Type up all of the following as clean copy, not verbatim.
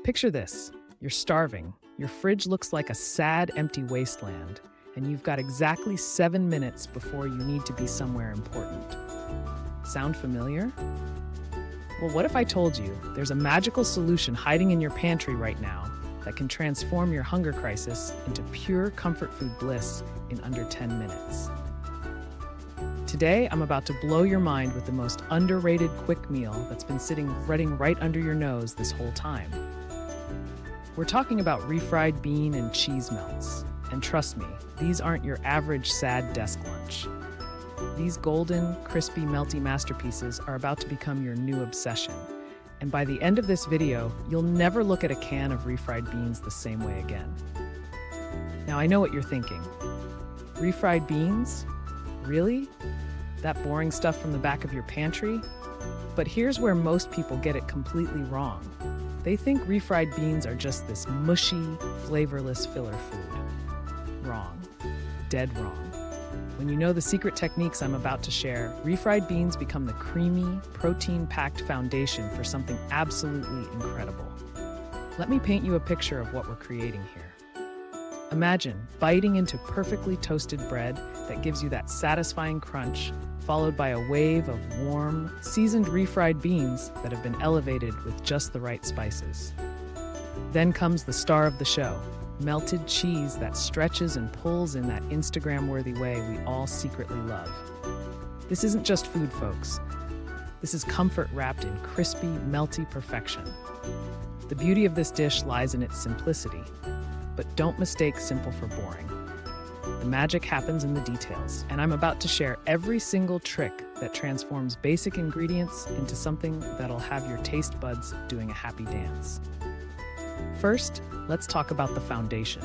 Picture this. You're starving. Your fridge looks like a sad, empty wasteland, and you've got exactly 7 minutes before you need to be somewhere important. Sound familiar? Well, what if I told you there's a magical solution hiding in your pantry right now that can transform your hunger crisis into pure comfort food bliss in under 10 minutes? Today, I'm about to blow your mind with the most underrated quick meal that's been sitting right under your nose this whole time. We're talking about refried bean and cheese melts. And trust me, these aren't your average sad desk lunch. These golden, crispy, melty masterpieces are about to become your new obsession. And by the end of this video, you'll never look at a can of refried beans the same way again. Now, I know what you're thinking. Refried beans? Really? That boring stuff from the back of your pantry? But here's where most people get it completely wrong. They think refried beans are just this mushy, flavorless filler food. Wrong. Dead wrong. When you know the secret techniques I'm about to share, refried beans become the creamy, protein-packed foundation for something absolutely incredible. Let me paint you a picture of what we're creating here. Imagine biting into perfectly toasted bread that gives you that satisfying crunch, followed by a wave of warm, seasoned refried beans that have been elevated with just the right spices. Then comes the star of the show, melted cheese that stretches and pulls in that Instagram-worthy way we all secretly love. This isn't just food, folks. This is comfort wrapped in crispy, melty perfection. The beauty of this dish lies in its simplicity, but don't mistake simple for boring. The magic happens in the details, and I'm about to share every single trick that transforms basic ingredients into something that'll have your taste buds doing a happy dance. First, let's talk about the foundation,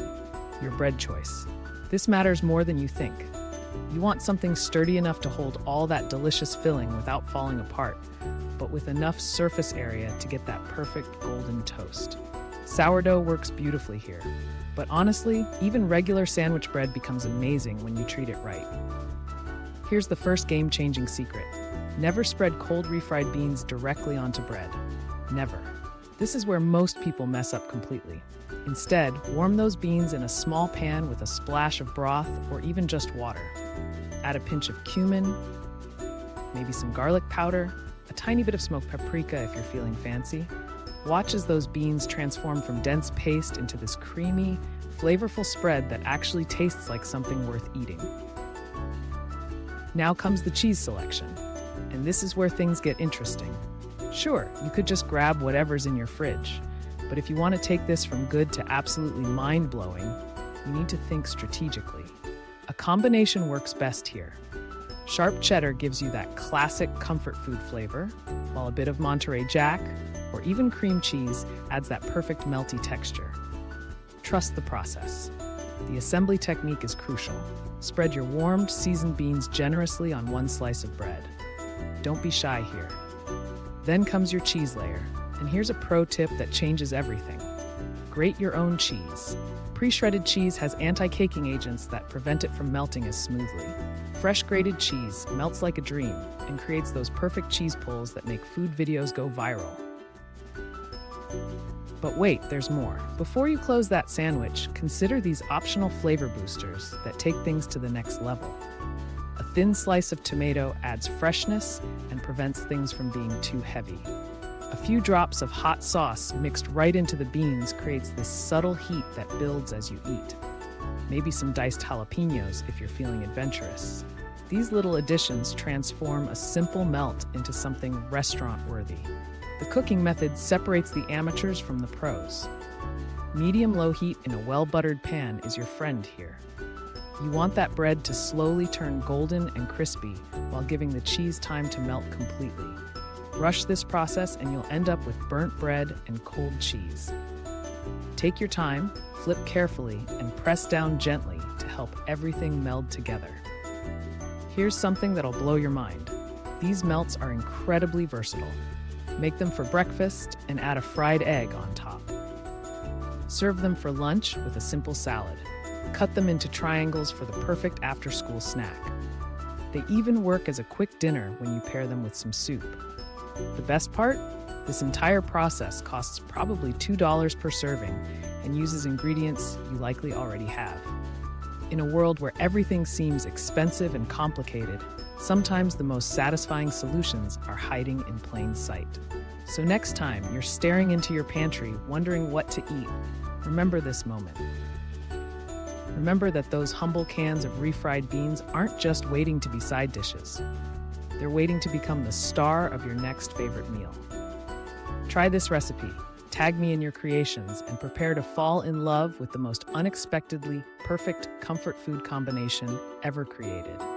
your bread choice. This matters more than you think. You want something sturdy enough to hold all that delicious filling without falling apart, but with enough surface area to get that perfect golden toast. Sourdough works beautifully here, but honestly, even regular sandwich bread becomes amazing when you treat it right. Here's the first game-changing secret. Never spread cold refried beans directly onto bread. Never. This is where most people mess up completely. Instead, warm those beans in a small pan with a splash of broth or even just water. Add a pinch of cumin, maybe some garlic powder, a tiny bit of smoked paprika if you're feeling fancy. Watch as those beans transform from dense paste into this creamy, flavorful spread that actually tastes like something worth eating. Now comes the cheese selection, and this is where things get interesting. Sure, you could just grab whatever's in your fridge, but if you want to take this from good to absolutely mind-blowing, you need to think strategically. A combination works best here. Sharp cheddar gives you that classic comfort food flavor, while a bit of Monterey Jack, or even cream cheese, adds that perfect melty texture. Trust the process. The assembly technique is crucial. Spread your warmed, seasoned beans generously on one slice of bread. Don't be shy here. Then comes your cheese layer, and here's a pro tip that changes everything. Grate your own cheese. Pre-shredded cheese has anti-caking agents that prevent it from melting as smoothly. Fresh grated cheese melts like a dream and creates those perfect cheese pulls that make food videos go viral. But wait, there's more. Before you close that sandwich, consider these optional flavor boosters that take things to the next level. A thin slice of tomato adds freshness and prevents things from being too heavy. A few drops of hot sauce mixed right into the beans creates this subtle heat that builds as you eat. Maybe some diced jalapenos if you're feeling adventurous. These little additions transform a simple melt into something restaurant-worthy. The cooking method separates the amateurs from the pros. Medium-low heat in a well-buttered pan is your friend here. You want that bread to slowly turn golden and crispy while giving the cheese time to melt completely. Rush this process and you'll end up with burnt bread and cold cheese. Take your time, flip carefully, and press down gently to help everything meld together. Here's something that'll blow your mind. These melts are incredibly versatile. Make them for breakfast and add a fried egg on top. Serve them for lunch with a simple salad. Cut them into triangles for the perfect after-school snack. They even work as a quick dinner when you pair them with some soup. The best part? This entire process costs probably $2 per serving and uses ingredients you likely already have. In a world where everything seems expensive and complicated, sometimes the most satisfying solutions are hiding in plain sight. So next time you're staring into your pantry wondering what to eat, remember this moment. Remember that those humble cans of refried beans aren't just waiting to be side dishes. They're waiting to become the star of your next favorite meal. Try this recipe, tag me in your creations, and prepare to fall in love with the most unexpectedly perfect comfort food combination ever created.